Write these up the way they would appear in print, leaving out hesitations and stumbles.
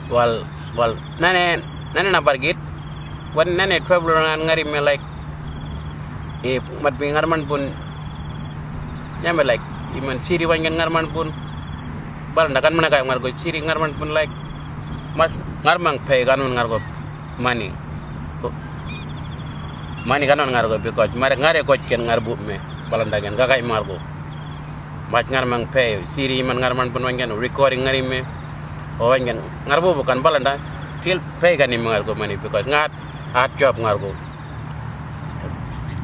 wal nane na bargit wan nane travel ngari me like e mat bi ngarman pun nyame like iman siri wangen ngarman pun bal ndakan mana kay ngargo siri ngarman pun like mas ngarmang pay ganon ngargo money to money ganon ngargo because mare ngare ko ken ngarbu me balandagen gagay margo mas ngarmang pay siri man ngarman pun wangen recording ngari me o wangen ngarbo bukan balanda til pay ganim ngargo money because ngat hard job ngargo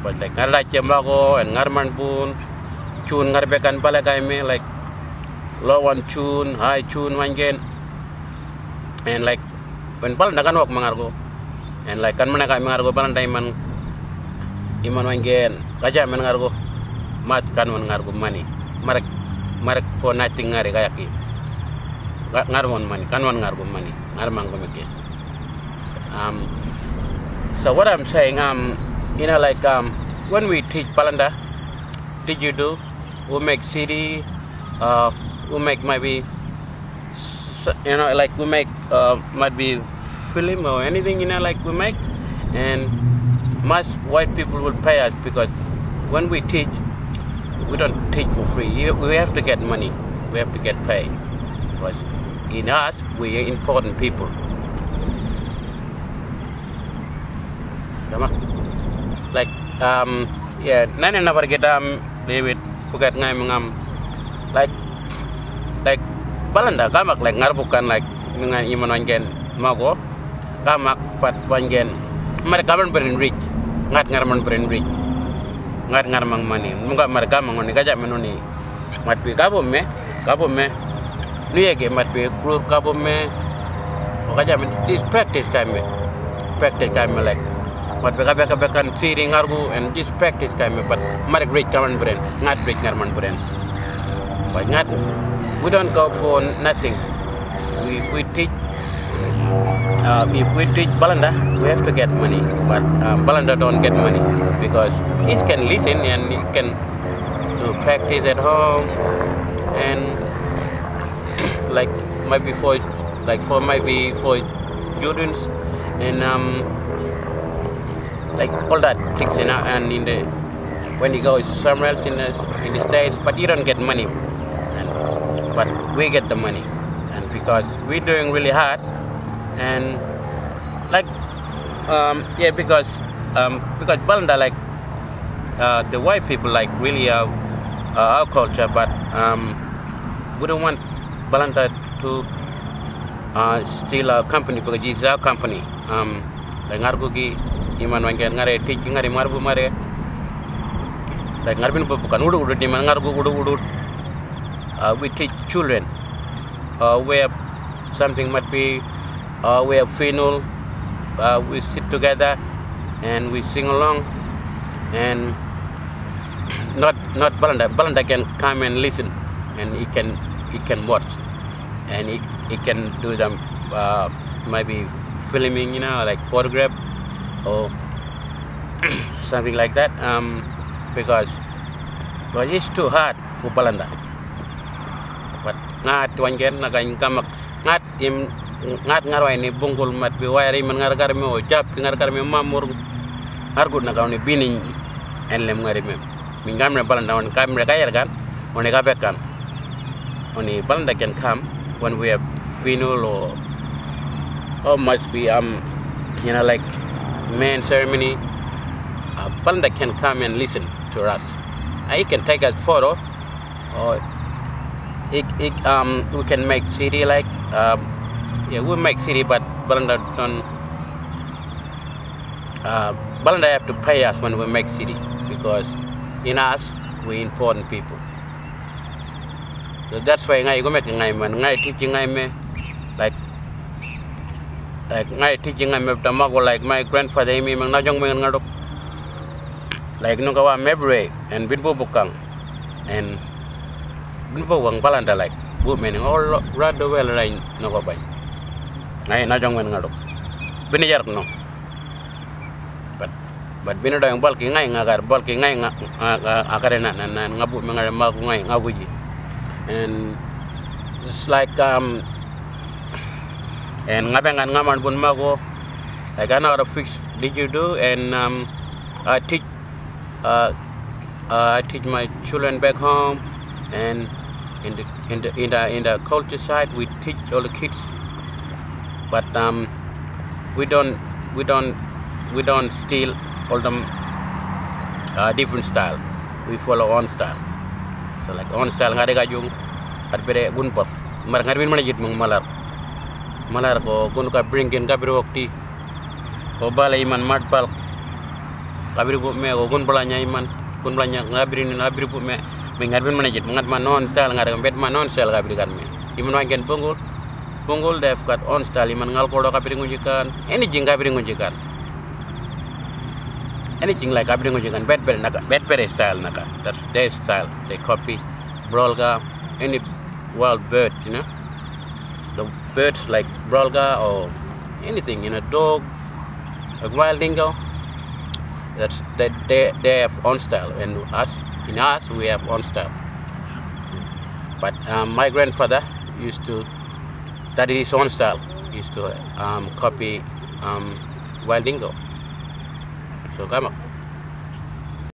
but like ngarla chemago and ngarman pun chun ngarbekan balagay me like low one tune high tune wangen and like when balanda Gun-wok mangargo and like kan mana kay mangargo balanda iman wangen kaja mangargo mat kan mangargo money marak po nating ngari kayaki ngarmon money kan ngargo money ngarmang ko meke so what I'm saying like when we teach balanda Didgeridoo we make CD we make maybe like we make might be film or anything like we make, and most white people will pay us because when we teach we don't teach for free. We have to get money, we have to get paid because in us we are important people. Like yeah nane na bargeta David pugat ngai mangam like balanda gamak like ngarbukan like dengan iman wangen mago gamak pat wangen mereka man berin rich ngat ngarman berin rich ngat ngarmang mani munga mereka mangoni gajak menuni matpi gabo me nuyege matpi group gabo me gajak men this practice time like matpi gabekan siri ngargu and this practice time but mereka rich kaman berin ngat rich ngarman berin but ngat we don't go for nothing. We teach. If we teach balanda, we have to get money. But balanda don't get money because he can listen and he can do practice at home and like maybe for students and like all that things and when he goes somewhere else in the States, but you don't get money. But we get the money, and because we're doing really hard, and like yeah, because balanda like the white people like really our culture, but we don't want balanda to steal our company because it's our company. Like ngargugi iman wangen ngare teaching ngare marbu mare like ngarbin bukan udu di man ngargu udu we teach children where something might be where funeral we sit together and we sing along and not balanda can come and listen and he can watch and he can do them maybe filming like photograph or something like that because it's too hard for balanda. But ngat wangen nagain kamak ngat ngarway ni bungkul mat bi wayari man ngar garme o jap ngar garme mamur argut nagaw ni binin enlem ngari mem min gamre balanda on kamre kayar kan on ga bekan oni balanda can come when we have funeral or must be like main ceremony balanda can come and listen to us. He can take a photo or we can make CD like yeah we make CD but balanda don't balanda have to pay us when we make CD because in us we important people. So that's why ngai go make ngai man ngai teaching ngai me like ngai teaching ngai me tamago like my grandfather me mang najong me ngadok like no kawa mebre and binbo bukang and binbo wang balanda like bu men all rather well right no ko bay ngai najong men ngadok bini jar no but bini do yang balki ngai ngagar balki ngai akare na ngabu me ngare ma ngai ngabuji and it's like And ngabengan ngaman bun mago. Like I know how to fix didgeridoo, and I teach my children back home, and in the culture side we teach all the kids. But we don't steal all them different style. We follow own style. So like own style ngade gajung arbere gunpot mar ngarbin manajit mong malar ko gun ka bringin ka birokti ko bala iman matpal kabiri bu me ko gun balanya iman gun balanya ngabiri bu me ngarbin manajit ngat man non style ngade bet man non style kabiri kan me iman wangen Bungul they've got own style iman ngal ko do kabiri ngujikan anything kabiri ngujikan. Anything like Gunwinjguan, bedbere style naka. That's their style. They copy brolga, any wild bird, you know. The birds like brolga or anything, dog, a wild dingo. They have own style, and us we have own style. But my grandfather that is his own style. Used to copy wild dingo. So come on.